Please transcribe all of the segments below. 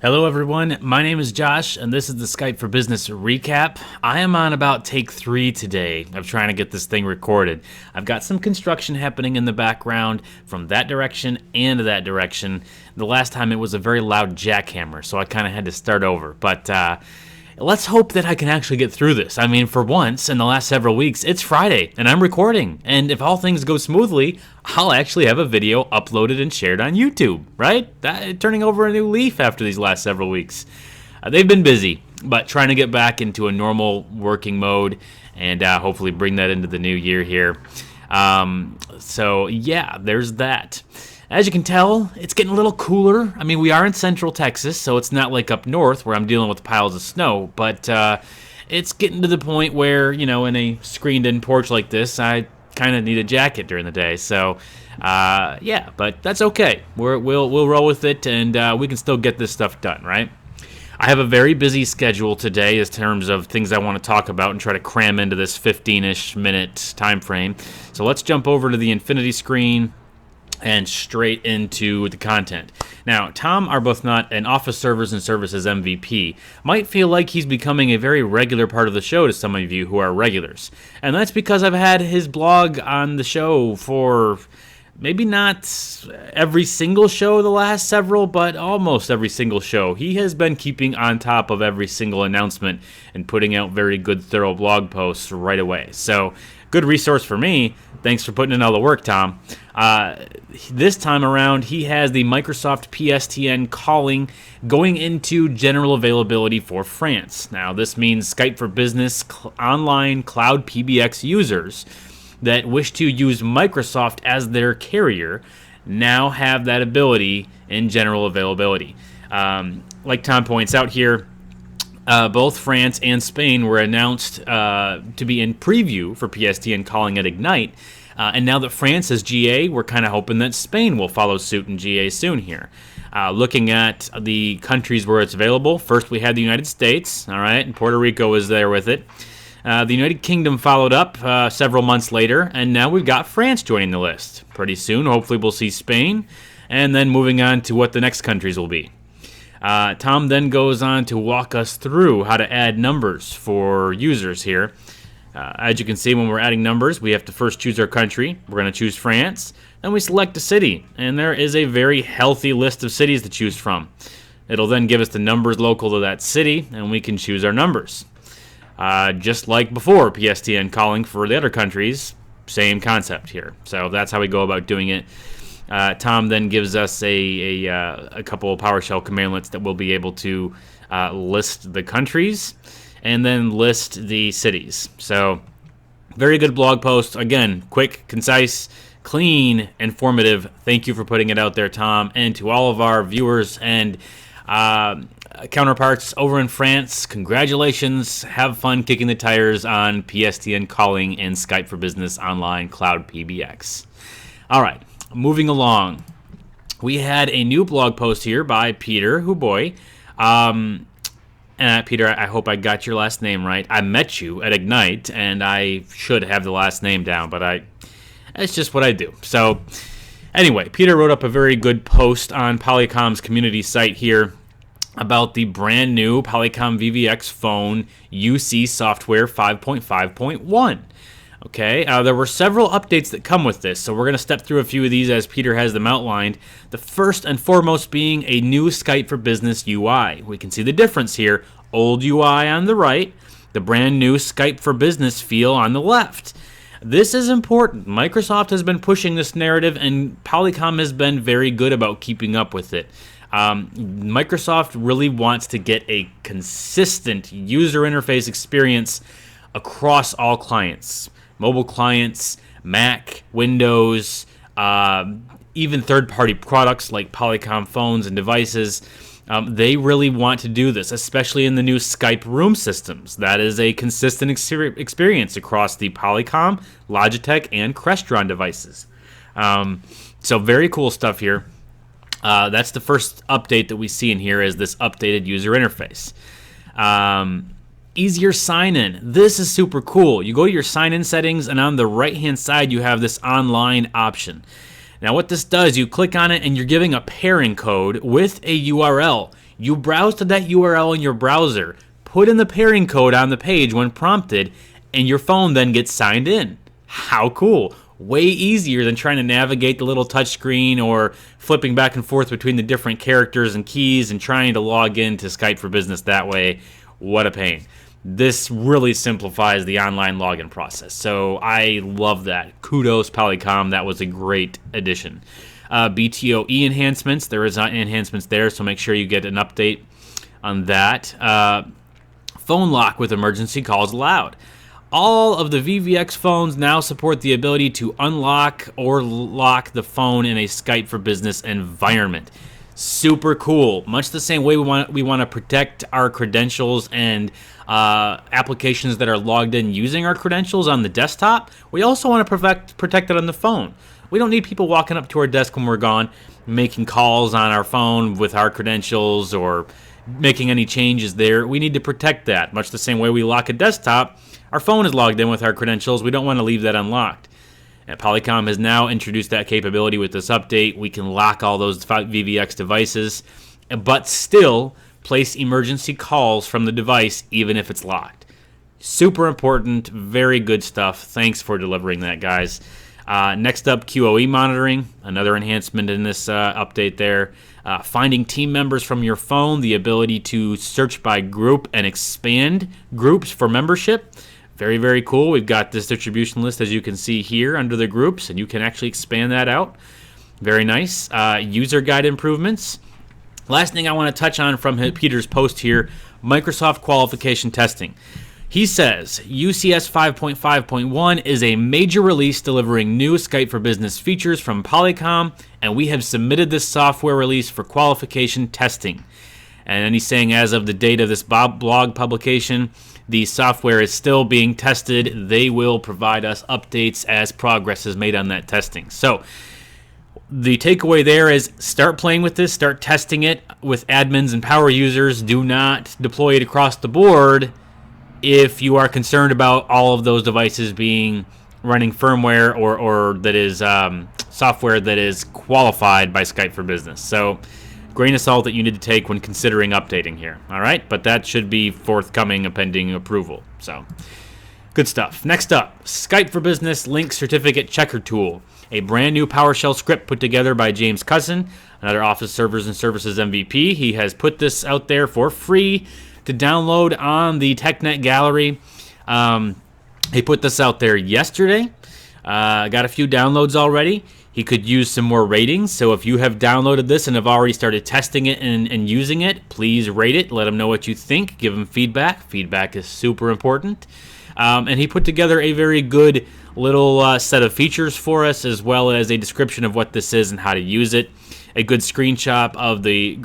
Hello everyone, my name is Josh and this is the Skype for Business recap. I am on about take 3 today of trying to get this thing recorded. I've got some construction happening in the background from that direction and that direction. The last time it was a very loud jackhammer, so I kind of had to start over. But let's hope that I can actually get through this. I mean, for once in the last several weeks, it's Friday and I'm recording. And if all things go smoothly, I'll actually have a video uploaded and shared on YouTube, right? Turning over a new leaf after these last several weeks. They've been busy, but trying to get back into a normal working mode and hopefully bring that into the new year here. So yeah, there's that. As you can tell, it's getting a little cooler. I mean, we are in central Texas, so it's not like up north where I'm dealing with piles of snow, but it's getting to the point where, you know, in a screened-in porch like this, I kind of need a jacket during the day. So, yeah, but that's okay. We'll roll with it, and we can still get this stuff done, right? I have a very busy schedule today in terms of things I want to talk about and try to cram into this 15-ish minute time frame. So let's jump over to the Infinity screen and straight into the content. Now, Tom Arbuthnot and Office Servers and Services MVP might feel like he's becoming a very regular part of the show to some of you who are regulars. And that's because I've had his blog on the show for maybe not every single show the last several, but almost every single show. He has been keeping on top of every single announcement and putting out very good, thorough blog posts right away. So, good resource for me. Thanks for putting in all the work, Tom. This time around, he has the Microsoft PSTN calling going into general availability for France. Now, this means Skype for Business online cloud PBX users that wish to use Microsoft as their carrier now have that ability in general availability. Like Tom points out here, both France and Spain were announced to be in preview for PSTN calling at Ignite. And now that France is GA, we're kind of hoping that Spain will follow suit in GA soon here. Looking at the countries where it's available, first we had the United States, all right, and Puerto Rico is there with it. The United Kingdom followed up several months later, and now we've got France joining the list. Pretty soon, hopefully we'll see Spain, and then moving on to what the next countries will be. Tom then goes on to walk us through how to add numbers for users here. As you can see, when we're adding numbers, we have to first choose our country. We're going to choose France. Then we select a city, and there is a very healthy list of cities to choose from. It'll then give us the numbers local to that city, and we can choose our numbers. Just like before PSTN calling for the other countries, same concept here. So that's how we go about doing it. Tom then gives us a couple of PowerShell commandlets that we'll be able to list the countries and then list the cities. So very good blog post. Again, quick, concise, clean, informative. Thank you for putting it out there, Tom. And to all of our viewers and counterparts over in France, congratulations. Have fun kicking the tires on PSTN calling and Skype for Business Online Cloud PBX. All right. Moving along, we had a new blog post here by Peter Huboy. Peter, I hope I got your last name right. I met you at Ignite, and I should have the last name down, but it's just what I do. So anyway, Peter wrote up a very good post on Polycom's community site here about the brand new Polycom VVX phone UC software 5.5.1. Okay, there were several updates that come with this, so we're going to step through a few of these as Peter has them outlined. The first and foremost being a new Skype for Business UI. We can see the difference here. Old UI on the right, the brand new Skype for Business feel on the left. This is important. Microsoft has been pushing this narrative, and Polycom has been very good about keeping up with it. Microsoft really wants to get a consistent user interface experience across all clients. Mobile clients, Mac, Windows, even third-party products like Polycom phones and devices. They really want to do this, especially in the new Skype room systems. That is a consistent experience across the Polycom, Logitech, and Crestron devices. So very cool stuff here. That's the first update that we see in here is this updated user interface. Easier sign-in. This is super cool. You go to your sign-in settings, and on the right-hand side, you have this online option. Now, what this does, you click on it, and you're giving a pairing code with a URL. You browse to that URL in your browser, put in the pairing code on the page when prompted, and your phone then gets signed in. How cool! Way easier than trying to navigate the little touchscreen or flipping back and forth between the different characters and keys and trying to log into Skype for Business that way. What a pain. This really simplifies the online login process. So I love that. Kudos, Polycom. That was a great addition. BTOE enhancements. There is enhancements there, so make sure you get an update on that. Phone lock with emergency calls allowed. All of the VVX phones now support the ability to unlock or lock the phone in a Skype for Business environment. Super cool. Much the same way we want to protect our credentials and applications that are logged in using our credentials on the desktop. We also want to protect it on the phone. We don't need people walking up to our desk when we're gone, making calls on our phone with our credentials or making any changes there. We need to protect that. Much the same way we lock a desktop, our phone is logged in with our credentials. We don't want to leave that unlocked. And Polycom has now introduced that capability with this update. We can lock all those VVX devices, but still place emergency calls from the device even if it's locked. Super important, very good stuff. Thanks for delivering that, guys. Next up, QoE monitoring, another enhancement in this update there. Finding team members from your phone, the ability to search by group and expand groups for membership. Very, very cool. We've got this distribution list, as you can see here, under the groups, and you can actually expand that out. Very nice. User guide improvements. Last thing I want to touch on from Peter's post here, Microsoft qualification testing. He says, UCS 5.5.1 is a major release delivering new Skype for Business features from Polycom, and we have submitted this software release for qualification testing. And then he's saying as of the date of this blog publication, the software is still being tested. They will provide us updates as progress is made on that testing. So the takeaway there is start playing with this, start testing it with admins and power users. Do not deploy it across the board if you are concerned about all of those devices being running firmware or that is software that is qualified by Skype for Business. So grain of salt that you need to take when considering updating here. All right, but that should be forthcoming pending approval. So good stuff. Next up, Skype for Business Link Certificate Checker Tool, a brand new PowerShell script put together by James Cusson, another Office Servers and Services MVP. He has put this out there for free to download on the TechNet Gallery. He put this out there yesterday. Got a few downloads already. He could use some more ratings. So if you have downloaded this and have already started testing it and using it, please rate it. Let him know what you think. Give him feedback. Feedback is super important. And he put together a very good little set of features for us, as well as a description of what this is and how to use it. A good screenshot of the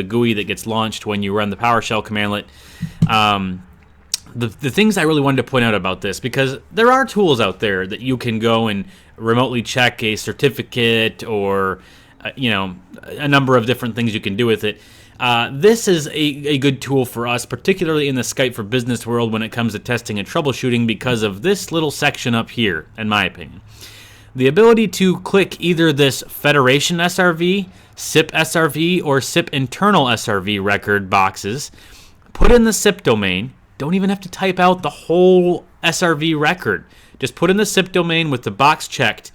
GUI that gets launched when you run the PowerShell commandlet. The things I really wanted to point out about this, because there are tools out there that you can go and remotely check a certificate or a number of different things you can do with it. This is a good tool for us, particularly in the Skype for Business world when it comes to testing and troubleshooting, because of this little section up here, in my opinion. The ability to click either this Federation SRV, SIP SRV, or SIP internal SRV record boxes, put in the SIP domain. Don't even have to type out the whole SRV record. Just put in the SIP domain with the box checked.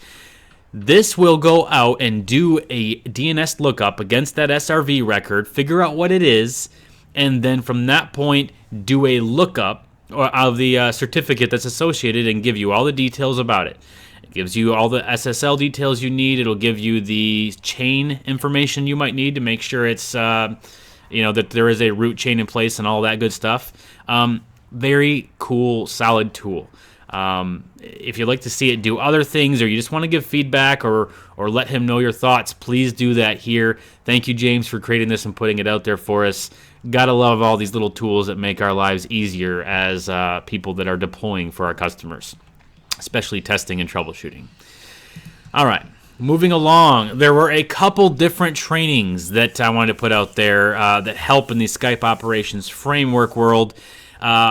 This will go out and do a DNS lookup against that SRV record, figure out what it is, and then from that point, do a lookup of the certificate that's associated and give you all the details about it. It gives you all the SSL details you need. It'll give you the chain information you might need to make sure it's that there is a root chain in place and all that good stuff. Very cool, solid tool. If you'd like to see it do other things, or you just want to give feedback or let him know your thoughts, please do that here. Thank you, James, for creating this and putting it out there for us. Gotta love all these little tools that make our lives easier as people that are deploying for our customers, especially testing and troubleshooting. All right. Moving along, there were a couple different trainings that I wanted to put out there that help in the Skype operations framework world.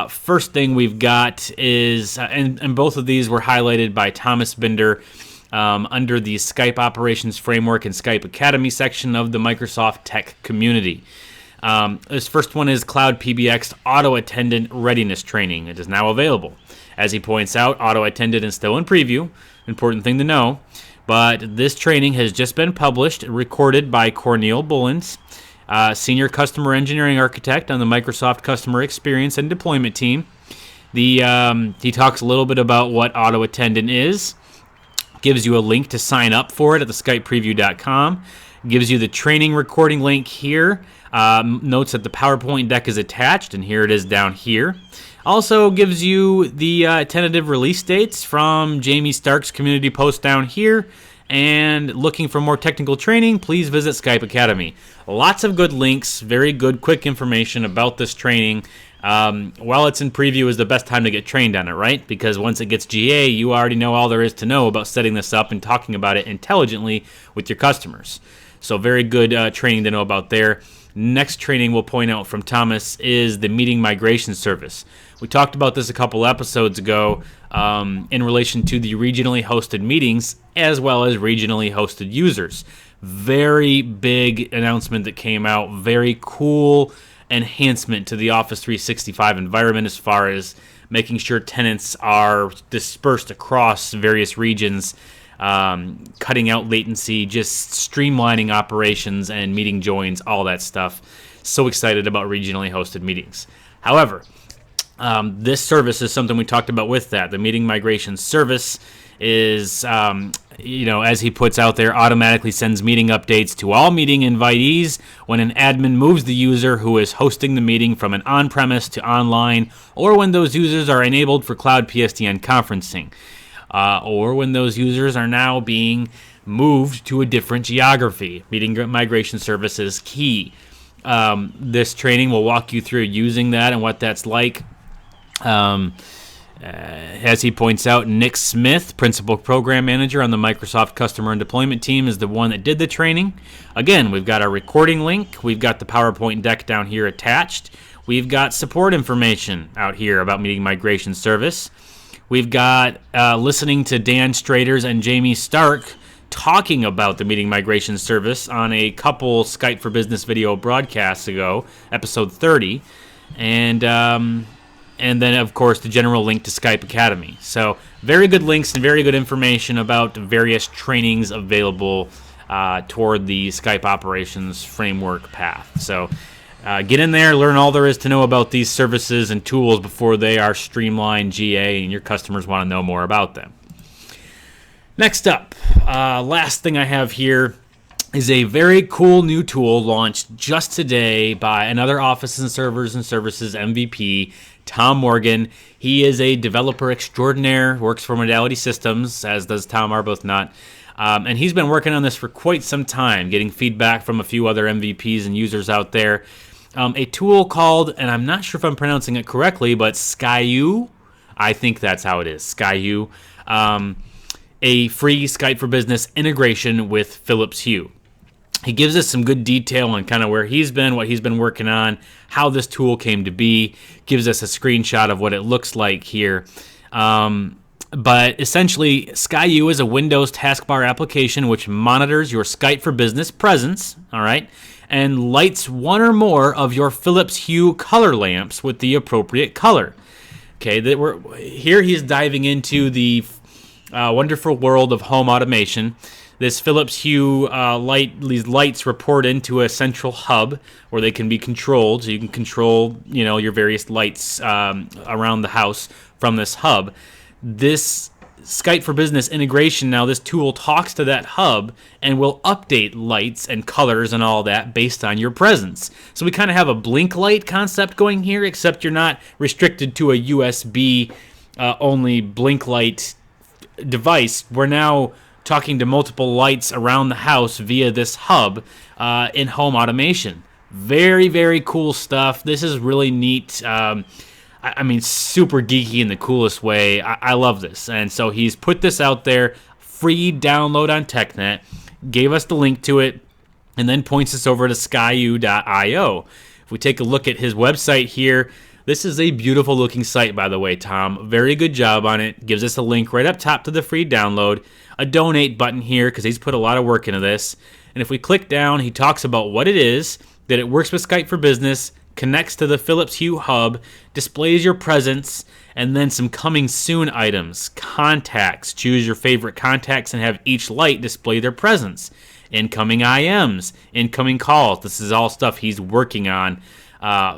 First thing we've got is, and both of these were highlighted by Thomas Binder under the Skype operations framework and Skype Academy section of the Microsoft Tech community. This first one is Cloud PBX Auto Attendant Readiness Training. It is now available. As he points out, Auto Attendant is still in preview. Important thing to know. But this training has just been published, recorded by Cornel Bullens, Senior Customer Engineering Architect on the Microsoft Customer Experience and Deployment team. He talks a little bit about what Auto Attendant is, gives you a link to sign up for it at the skypepreview.com, gives you the training recording link here, notes that the PowerPoint deck is attached, and here it is down here. Also gives you the tentative release dates from Jamie Stark's community post down here. And looking for more technical training, please visit Skype Academy. Lots of good links, very good, quick information about this training. While it's in preview is the best time to get trained on it, right? Because once it gets GA, you already know all there is to know about setting this up and talking about it intelligently with your customers. So very good training to know about there. Next training we'll point out from Thomas is the meeting migration service. We talked about this a couple episodes ago in relation to the regionally hosted meetings as well as regionally hosted users. Very big announcement that came out. Very cool enhancement to the Office 365 environment as far as making sure tenants are dispersed across various regions, cutting out latency, just streamlining operations and meeting joins, all that stuff. So excited about regionally hosted meetings. However, this service is something we talked about with that. The meeting migration service is, as he puts out there, automatically sends meeting updates to all meeting invitees when an admin moves the user who is hosting the meeting from an on-premise to online, or when those users are enabled for cloud PSTN conferencing, or when those users are now being moved to a different geography. Meeting migration service is key. This training will walk you through using that and what that's like. As he points out, Nick Smith, Principal Program Manager on the Microsoft Customer and Deployment team, is the one that did the training. Again, we've got our recording link. We've got the PowerPoint deck down here attached. We've got support information out here about meeting migration service. We've got listening to Dan Straters and Jamie Stark talking about the meeting migration service on a couple Skype for Business video broadcasts ago, episode 30. And then, of course, the general link to Skype Academy. So very good links and very good information about various trainings available toward the Skype operations framework path. So get in there, learn all there is to know about these services and tools before they are streamlined GA and your customers want to know more about them. Next up, last thing I have here is a very cool new tool launched just today by another Office and Servers and Services MVP, Tom Morgan. He is a developer extraordinaire, works for Modality Systems, as does Tom Arbuthnot. And he's been working on this for quite some time, getting feedback from a few other MVPs and users out there. A tool called, and I'm not sure if I'm pronouncing it correctly, but Skyue. I think that's how it is, Skyue. A free Skype for Business integration with Philips Hue. He gives us some good detail on kind of where he's been, what he's been working on, how this tool came to be, gives us a screenshot of what it looks like here. But essentially, Skyue is a Windows taskbar application which monitors your Skype for Business presence, all right, and lights one or more of your Philips Hue color lamps with the appropriate color. Okay, here he's diving into the wonderful world of home automation. This Philips Hue these lights report into a central hub where they can be controlled. So you can control, your various lights around the house from this hub. This Skype for Business integration, now this tool talks to that hub and will update lights and colors and all that based on your presence. So we kind of have a blink light concept going here, except you're not restricted to a USB only blink light device. We're now talking to multiple lights around the house via this hub in home automation. Very, very cool stuff. This is really neat. Super geeky in the coolest way. I love this. And so he's put this out there, free download on TechNet, gave us the link to it, and then points us over to Skyue.io. If we take a look at his website here, this is a beautiful looking site, by the way, Tom. Very good job on it. Gives us a link right up top to the free download, a donate button here because he's put a lot of work into this. And if we click down, he talks about what it is, that it works with Skype for Business, connects to the Philips Hue hub, displays your presence, and then some coming soon items. Contacts. Choose your favorite contacts and have each light display their presence. Incoming IMs, incoming calls. This is all stuff he's working on.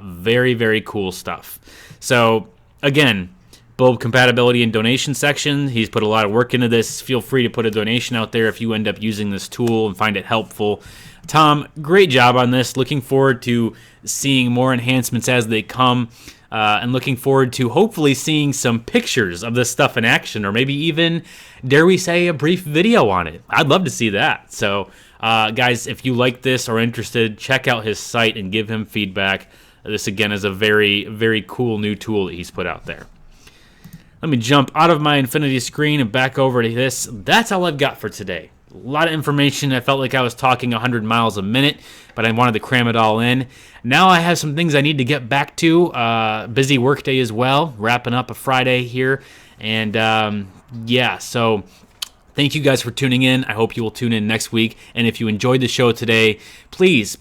Very, very cool stuff. So, again, bulb compatibility and donation section. He's put a lot of work into this. Feel free to put a donation out there if you end up using this tool and find it helpful. Tom, great job on this. Looking forward to seeing more enhancements as they come. And looking forward to hopefully seeing some pictures of this stuff in action, or maybe even, dare we say, a brief video on it. I'd love to see that. So, guys, if you like this or interested, check out his site and give him feedback. This, again, is a very, very cool new tool that he's put out there. Let me jump out of my Infinity screen and back over to this. That's all I've got for today. A lot of information. I felt like I was talking 100 miles a minute, but I wanted to cram it all in. Now I have some things I need to get back to. Busy workday as well, wrapping up a Friday here. And yeah, so thank you guys for tuning in. I hope you will tune in next week. And if you enjoyed the show today, please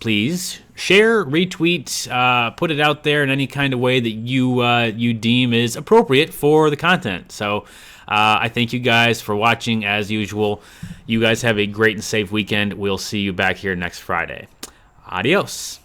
share, retweet, put it out there in any kind of way that you deem is appropriate for the content. So I thank you guys for watching as usual. You guys have a great and safe weekend. We'll see you back here next Friday. Adios.